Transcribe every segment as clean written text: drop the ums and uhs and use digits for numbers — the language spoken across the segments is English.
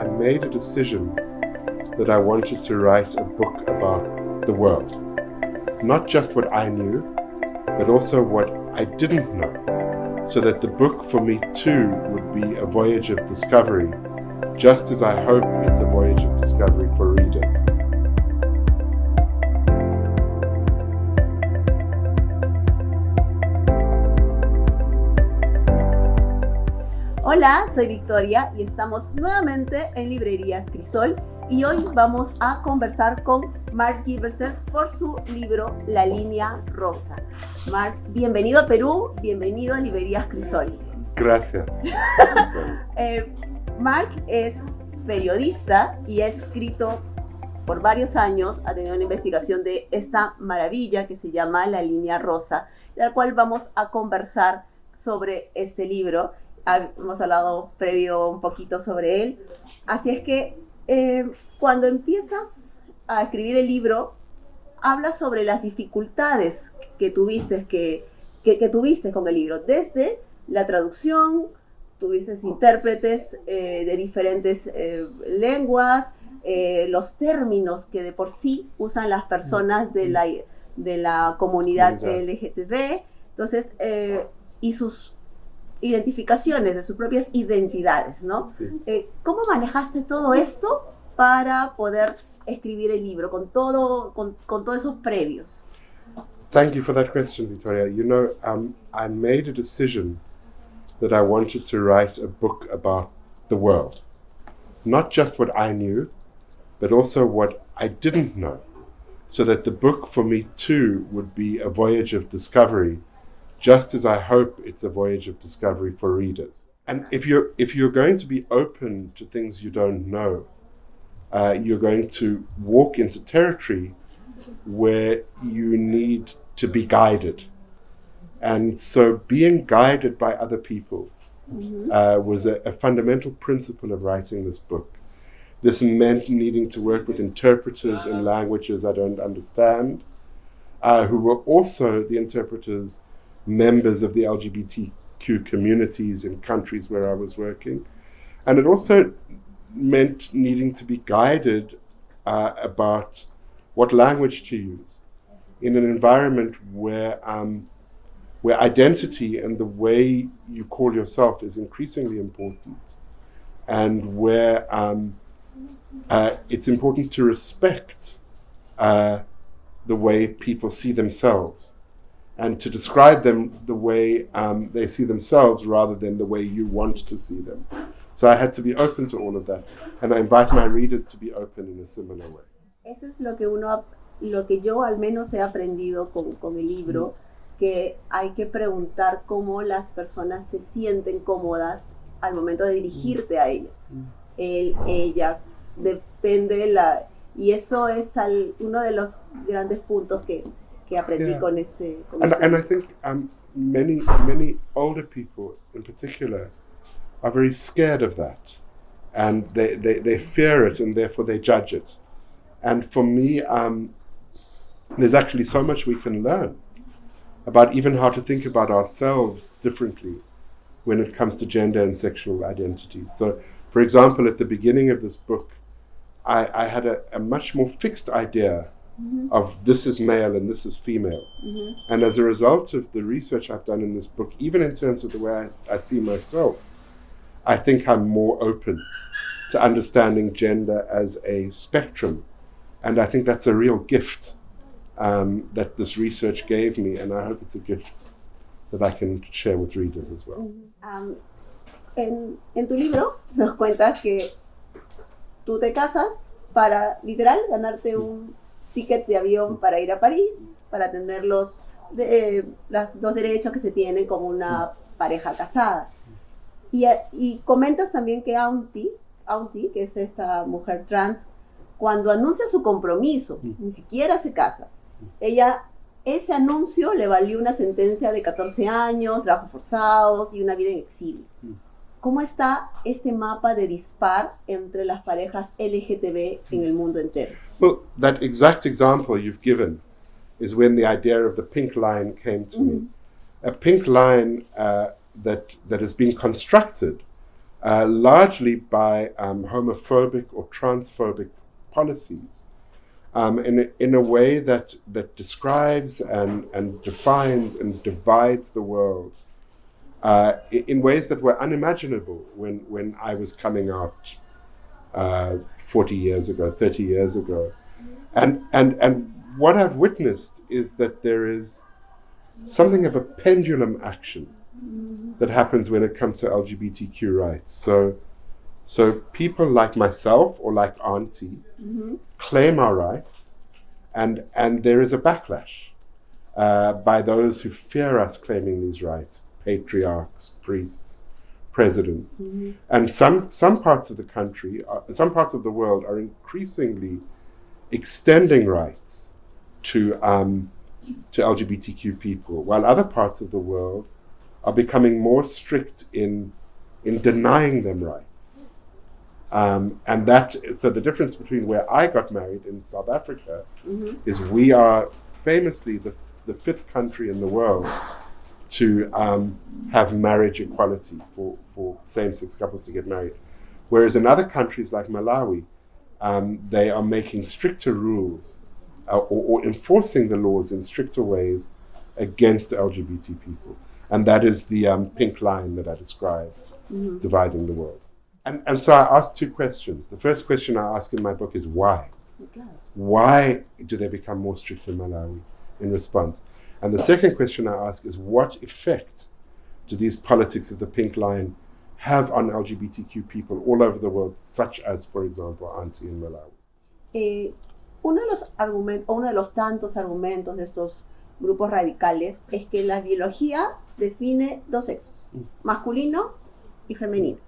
I made a decision that I wanted to write a book about the world. Not just what I knew, but also what I didn't know. So that the book for me too would be a voyage of discovery, just as I hope it's a voyage of discovery for readers. Hola, soy Victoria y estamos nuevamente en Librerías Crisol y hoy vamos a conversar con Mark Gevisser por su libro La línea rosa. Mark, bienvenido a Perú, bienvenido a Librerías Crisol. Gracias. Mark es periodista y ha escrito por varios años, ha tenido una investigación de esta maravilla que se llama La línea rosa, de la cual vamos a conversar sobre este libro. Hemos hablado previo un poquito sobre él. Así es que cuando empiezas a escribir el libro, hablas sobre las dificultades que tuviste con el libro. Desde la traducción, tuviste intérpretes de diferentes lenguas, los términos que de por sí usan las personas de la comunidad LGTB, entonces, y sus identificaciones, de sus propias identidades, ¿no? Sí. ¿Cómo manejaste todo esto para poder escribir el libro con todos esos previos? Thank you for that question, Victoria. You know, I made a decision that I wanted to write a book about the world. Not just what I knew, but also what I didn't know. So that the book for me too would be a voyage of discovery, just as I hope it's a voyage of discovery for readers. And if you're going to be open to things you don't know, you're going to walk into territory where you need to be guided. And so being guided by other people was a fundamental principle of writing this book. This meant needing to work with interpreters in languages I don't understand, who were also the interpreters members of the LGBTQ communities in countries where I was working. And it also meant needing to be guided about what language to use in an environment where identity and the way you call yourself is increasingly important, and where it's important to respect the way people see themselves, and to describe them the way they see themselves rather than the way you want to see them. So I had to be open to all of that, and I invite my readers to be open in a similar way. Eso es lo que yo al menos he aprendido con el libro, que hay que preguntar cómo las personas se sienten cómodas al momento de dirigirte a ellas. Él, ella, depende y eso es uno de los grandes puntos que aprendí con este and I think many older people in particular are very scared of that, and they fear it, and therefore they judge it. And for me, there's actually so much we can learn about even how to think about ourselves differently when it comes to gender and sexual identities. So, for example, at the beginning of this book, I had a much more fixed idea of this is male and this is female. And as a result of the research I've done in this book, even in terms of the way I see myself, I think I'm more open to understanding gender as a spectrum. And I think that's a real gift that this research gave me, and I hope it's a gift that I can share with readers as well. En tu libro nos cuentas que tú te casas para, literal, ganarte un ticket de avión para ir a París, para atender los dos derechos que se tienen como una pareja casada. Y comentas también que Auntie, que es esta mujer trans, cuando anuncia su compromiso, ni siquiera se casa. Ese anuncio le valió una sentencia de 14 años, trabajos forzados y una vida en exilio. ¿Cómo está este mapa de dispar entre las parejas LGTB en el mundo entero? Well, that exact example you've given is when the idea of the pink line came to me. A pink line that has been constructed largely by homophobic or transphobic policies, in a way that describes and defines and divides the world in ways that were unimaginable when I was coming out 40 years ago, 30 years ago. And what I've witnessed is that there is something of a pendulum action that happens when it comes to LGBTQ rights. So people like myself or like Auntie claim our rights, and there is a backlash by those who fear us claiming these rights, patriarchs, priests, presidents. And some parts of the country, some parts of the world are increasingly extending rights to LGBTQ people, while other parts of the world are becoming more strict in denying them rights. And so the difference between where I got married in South Africa is we are famously the fifth country in the world to have marriage equality for same-sex couples to get married. Whereas in other countries like Malawi, they are making stricter rules or enforcing the laws in stricter ways against LGBT people. And that is the pink line that I described, dividing the world. And so I asked two questions. The first question I ask in my book is why? Okay. Why do they become more strict in Malawi in response? And the second question I ask is what effect do these politics of the pink line have on LGBTQ people all over the world, such as, for example, Auntie in Malawi? Uno de los tantos argumentos de estos grupos radicales es que la biología define dos sexos, masculino y femenino,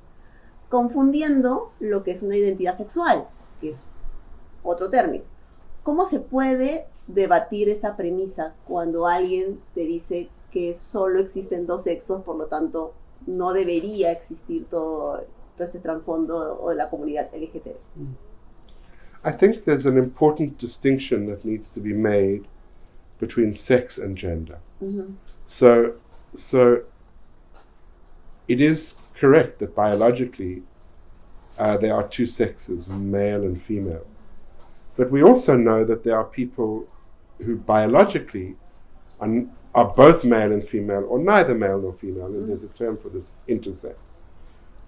confundiendo lo que es una identidad sexual, que es otro término. ¿Cómo se puede debatir esa premisa cuando alguien te dice que solo existen dos sexos, por lo tanto no debería existir todo este trasfondo de la comunidad LGTB? I think there's an important distinction that needs to be made between sex and gender. So it is correct that biologically there are two sexes, male and female. But we also know that there are people who biologically are both male and female, or neither male nor female, and there's a term for this, intersex.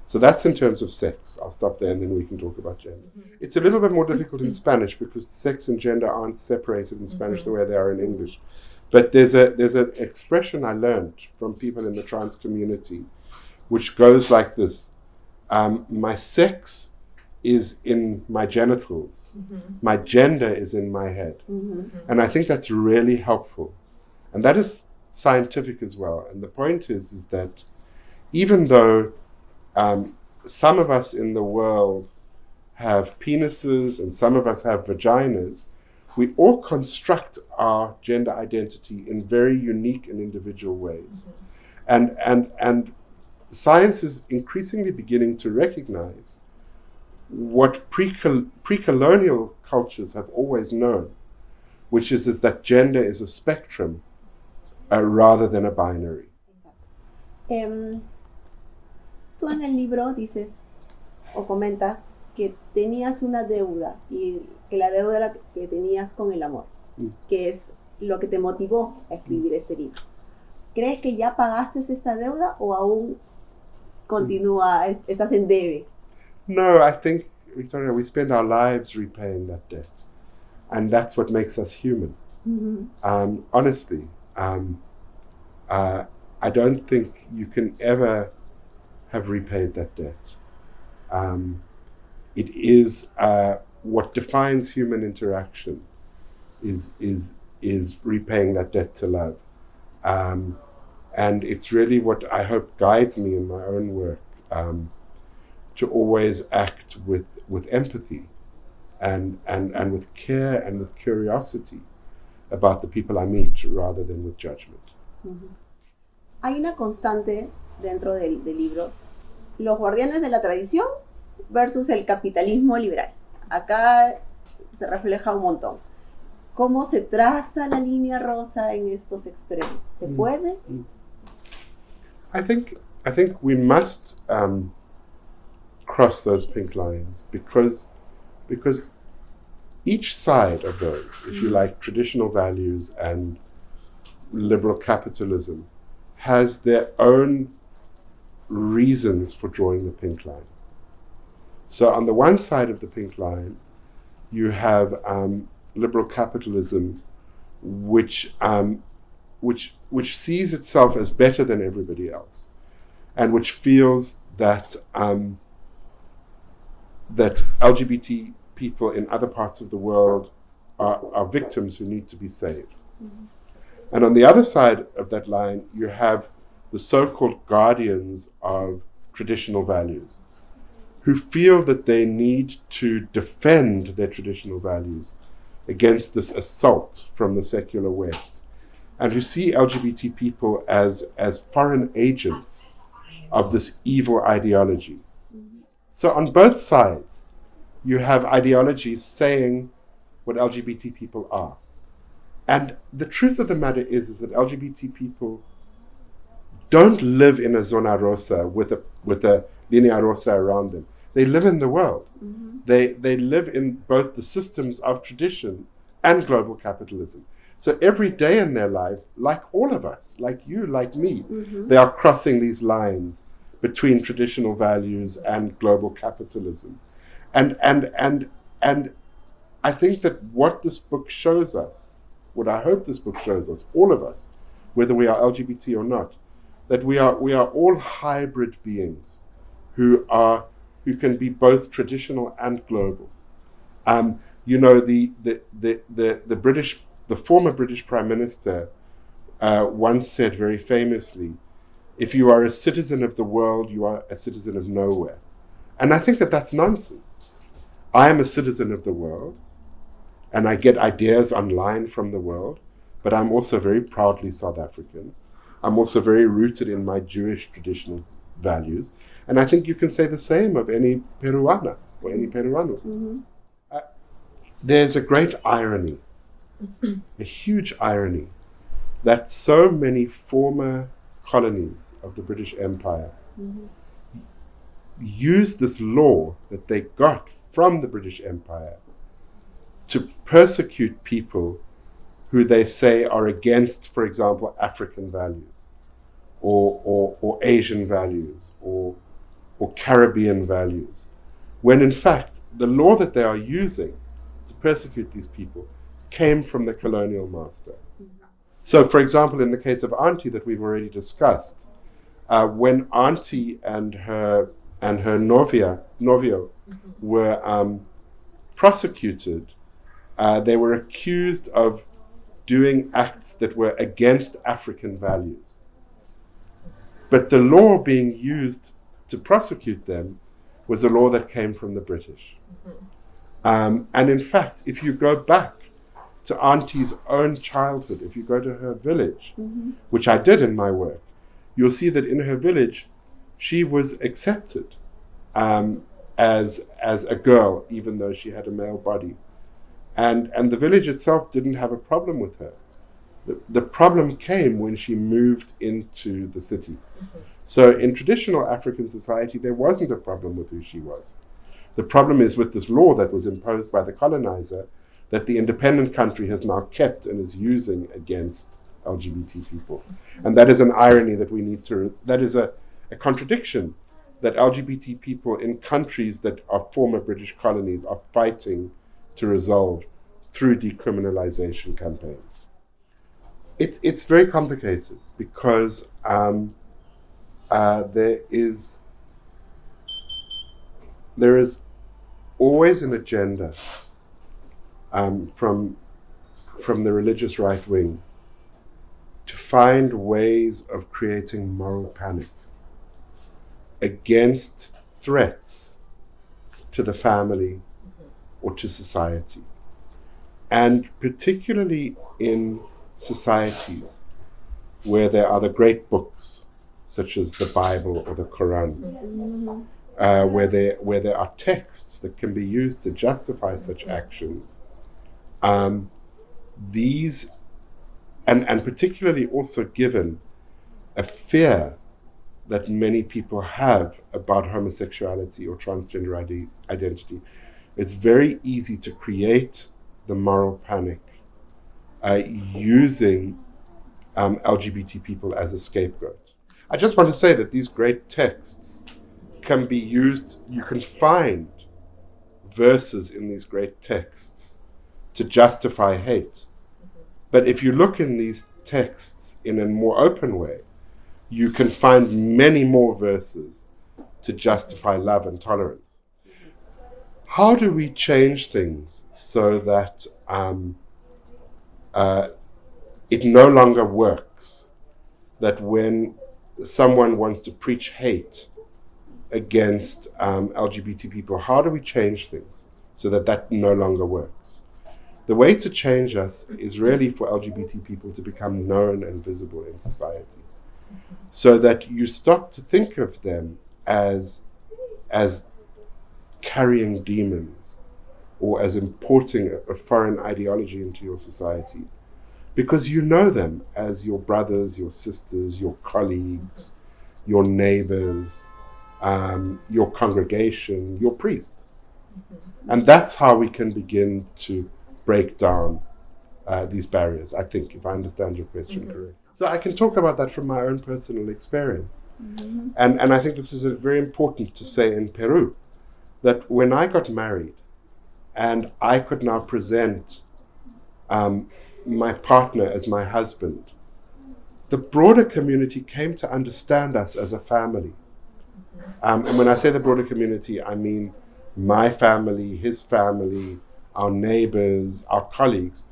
So that's in terms of sex. I'll stop there and then we can talk about gender. It's a little bit more difficult in Spanish because sex and gender aren't separated in Spanish the way they are in English. But there's an expression I learned from people in the trans community which goes like this. My sex is in my genitals. My gender is in my head. And I think that's really helpful. And that is scientific as well. And the point is that even though some of us in the world have penises and some of us have vaginas, we all construct our gender identity in very unique and individual ways. And science is increasingly beginning to recognize what pre-colonial cultures have always known, which is that gender is a spectrum rather than a binary. Tú en el libro dices o comentas que tenías una deuda y que la deuda que tenías con el amor, que es lo que te motivó a escribir este libro. ¿Crees que ya pagaste esta deuda o aún continúa, estás en debe? No, I think, Victoria, we spend our lives repaying that debt. And that's what makes us human. Honestly, I don't think you can ever have repaid that debt. It is what defines human interaction is repaying that debt to love. And it's really what I hope guides me in my own work, to always act with empathy and with care and with curiosity about the people I meet rather than with judgment. Hay una constante dentro del libro, los guardianes de la tradición versus el capitalismo liberal. Acá se refleja un montón. ¿Cómo se traza la línea rosa en estos extremos? ¿Se puede? I think we must cross those pink lines because each side of those, if you like, traditional values and liberal capitalism, has their own reasons for drawing the pink line. So on the one side of the pink line, you have liberal capitalism, which sees itself as better than everybody else, and which feels that that LGBT people in other parts of the world are victims who need to be saved. Mm-hmm. And on the other side of that line, you have the so-called guardians of traditional values, who feel that they need to defend their traditional values against this assault from the secular West, and who see LGBT people as foreign agents of this evil ideology. Mm-hmm. So on both sides, you have ideologies saying what LGBT people are. And the truth of the matter is that LGBT people don't live in a zona rosa with a línea rosa around them. They live in the world. Mm-hmm. They live in both the systems of tradition and global capitalism. So every day in their lives, like all of us, like you, like me, mm-hmm. they are crossing these lines between traditional values and global capitalism. And I think that what this book shows us, what I hope this book shows us, all of us, whether we are LGBT or not, that we are all hybrid beings who can be both traditional and global. The former British Prime Minister once said very famously, "If you are a citizen of the world, you are a citizen of nowhere." And I think that that's nonsense. I am a citizen of the world, and I get ideas online from the world, but I'm also very proudly South African. I'm also very rooted in my Jewish traditional values, and I think you can say the same of any Peruana or any Peruano. Mm-hmm. There's a great irony, a huge irony, that so many former colonies of the British Empire mm-hmm. used this law that they got from the British Empire to persecute people who they say are against, for example, African values or Asian values or Caribbean values, when in fact the law that they are using to persecute these people came from the colonial master. Mm-hmm. So, for example, in the case of Auntie that we've already discussed, when Auntie and her novio mm-hmm. were prosecuted, they were accused of doing acts that were against African values. But the law being used to prosecute them was a law that came from the British. Mm-hmm. And in fact, if you go back to Auntie's own childhood, if you go to her village, mm-hmm. which I did in my work, you'll see that in her village, she was accepted as a girl, even though she had a male body. And the village itself didn't have a problem with her. The problem came when she moved into the city. Mm-hmm. So in traditional African society, there wasn't a problem with who she was. The problem is with this law that was imposed by the colonizer that the independent country has now kept and is using against LGBT people. Mm-hmm. And that is an irony that we need to, that is a contradiction that LGBT people in countries that are former British colonies are fighting to resolve through decriminalization campaigns. It's very complicated because there is always an agenda from the religious right wing to find ways of creating moral panic against threats to the family or to society. And particularly in societies where there are the great books, such as the Bible or the Quran, mm-hmm. where there are texts that can be used to justify such actions, these, and particularly also given a fear that many people have about homosexuality or transgender identity. It's very easy to create the moral panic using LGBT people as a scapegoat. I just want to say that these great texts can be used, you can find verses in these great texts to justify hate. But if you look in these texts in a more open way, you can find many more verses to justify love and tolerance. How do we change things so that it no longer works? That when someone wants to preach hate against LGBT people, how do we change things so that that no longer works? The way to change us is really for LGBT people to become known and visible in society, so that you stop to think of them as carrying demons or as importing a foreign ideology into your society, because you know them as your brothers, your sisters, your colleagues, your neighbors, your congregation, your priest. And that's how we can begin to break down these barriers, I think, if I understand your question correctly. So I can talk about that from my own personal experience. And I think this is very important to say in Peru, that when I got married and I could now present my partner as my husband, the broader community came to understand us as a family. And when I say the broader community, I mean my family, his family, our neighbors, our colleagues.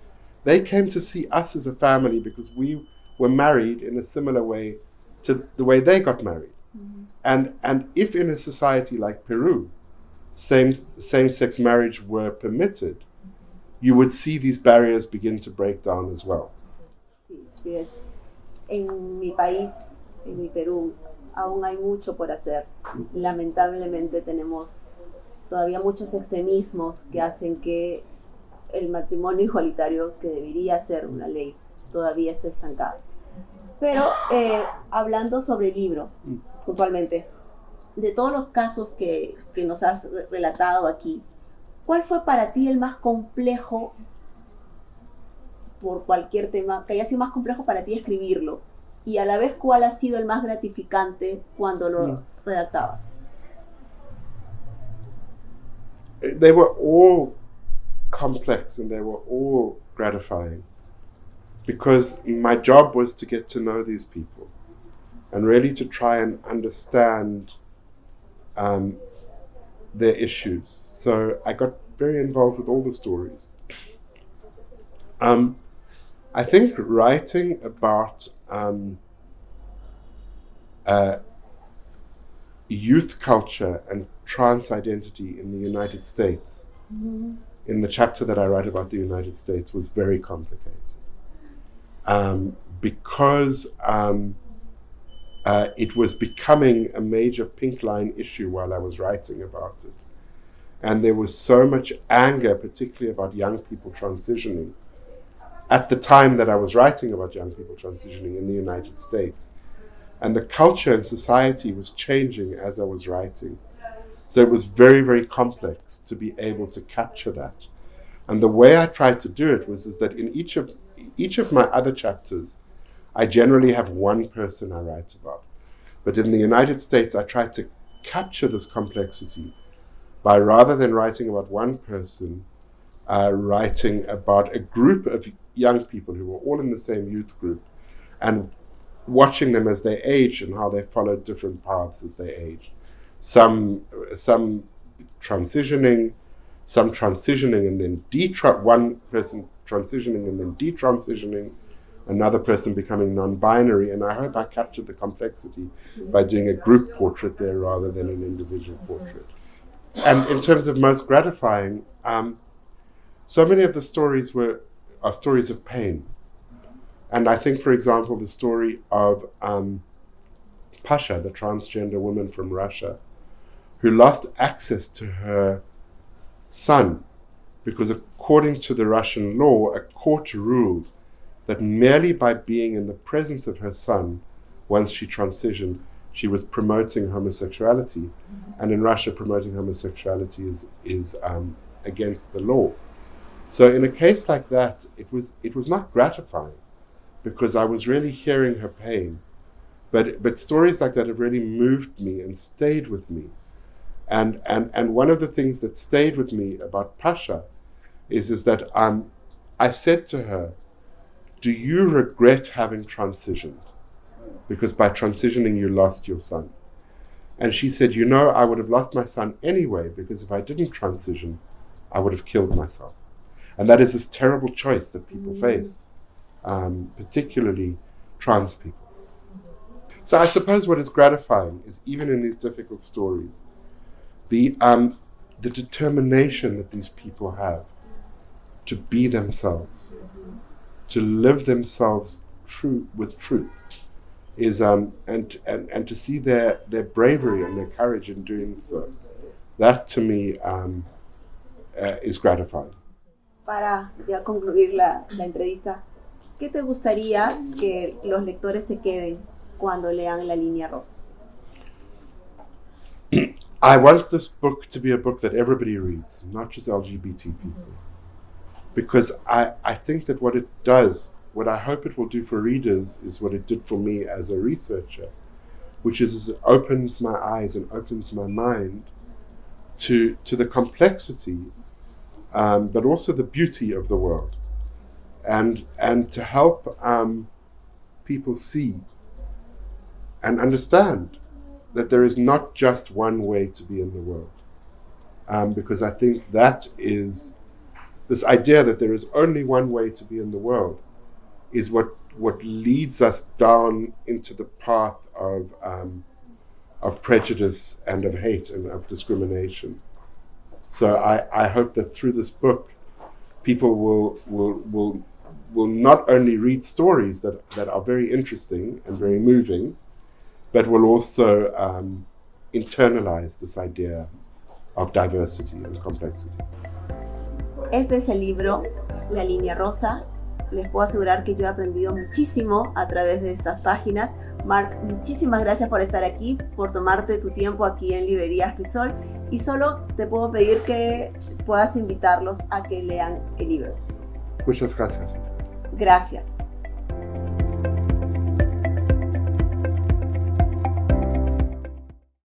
They came to see us as a family because we were married in a similar way to the way they got married. And if in a society like Peru, same-sex marriage were permitted, you would see these barriers begin to break down as well. Sí es. En mi país, en mi Perú, aún hay mucho por hacer. Lamentablemente tenemos todavía muchos extremismos que hacen que el matrimonio igualitario, que debería ser una ley, todavía esté estancado. Pero hablando sobre el libro, puntualmente, de todos los casos que nos has relatado aquí, ¿cuál fue para ti el más complejo, por cualquier tema, que haya sido más complejo para ti escribirlo? Y a la vez, ¿cuál ha sido el más gratificante cuando lo redactabas? They were all complex and they were all gratifying, because my job was to get to know these people and really to try and understand their issues. So I got very involved with all the stories. I think writing about youth culture and trans identity in the United States, in the chapter that I write about the United States, was very complicated. Because it was becoming a major pink line issue while I was writing about it. And there was so much anger, particularly about young people transitioning, at the time that I was writing about young people transitioning in the United States. And the culture and society was changing as I was writing. So it was very, very complex to be able to capture that. And the way I tried to do it is that in each of my other chapters, I generally have one person I write about. But in the United States, I tried to capture this complexity by, rather than writing about one person, writing about a group of young people who were all in the same youth group, and watching them as they aged and how they followed different paths as they aged. Some transitioning and then one person transitioning and then detransitioning, another person becoming non-binary. And I hope I captured the complexity by doing a group portrait there rather than an individual portrait. And in terms of most gratifying, so many of the stories are stories of pain. And I think, for example, the story of Pasha, the transgender woman from Russia, who lost access to her son because, according to the Russian law, a court ruled that merely by being in the presence of her son, once she transitioned, She was promoting homosexuality, and in Russia, promoting homosexuality is against the law. So in a case like that, it was not gratifying, because I was really hearing her pain. But stories like that have really moved me and stayed with me. And one of the things that stayed with me about Pasha is that I said to her, do you regret having transitioned? Because by transitioning, you lost your son. And she said, I would have lost my son anyway, because if I didn't transition, I would have killed myself. And that is this terrible choice that people face, particularly trans people. So I suppose what is gratifying is, even in these difficult stories, the determination that these people have to be themselves, to live themselves with truth, is and to see their bravery and their courage in doing so. That to me is gratifying. Para ya concluir la entrevista, ¿qué te gustaría que los lectores se queden cuando lean La Línea Rosa? I want this book to be a book that everybody reads, not just LGBT people. Because I think that what it does, what I hope it will do for readers, is what it did for me as a researcher, which is it opens my eyes and opens my mind to the complexity, but also the beauty of the world, and to help people see and understand that there is not just one way to be in the world. Because I think that is, this idea that there is only one way to be in the world is what leads us down into the path of prejudice and of hate and of discrimination. So I hope that through this book, people will not only read stories that are very interesting and very moving, but will also internalize this idea of diversity and complexity. Este es el libro, La Línea Rosa. Les puedo asegurar que yo he aprendido muchísimo a través de estas páginas. Mark, muchísimas gracias por estar aquí, por tomarte tu tiempo aquí en Librerías Crisol, y solo te puedo pedir que puedas invitarlos a que lean el libro. Muchas gracias. Gracias.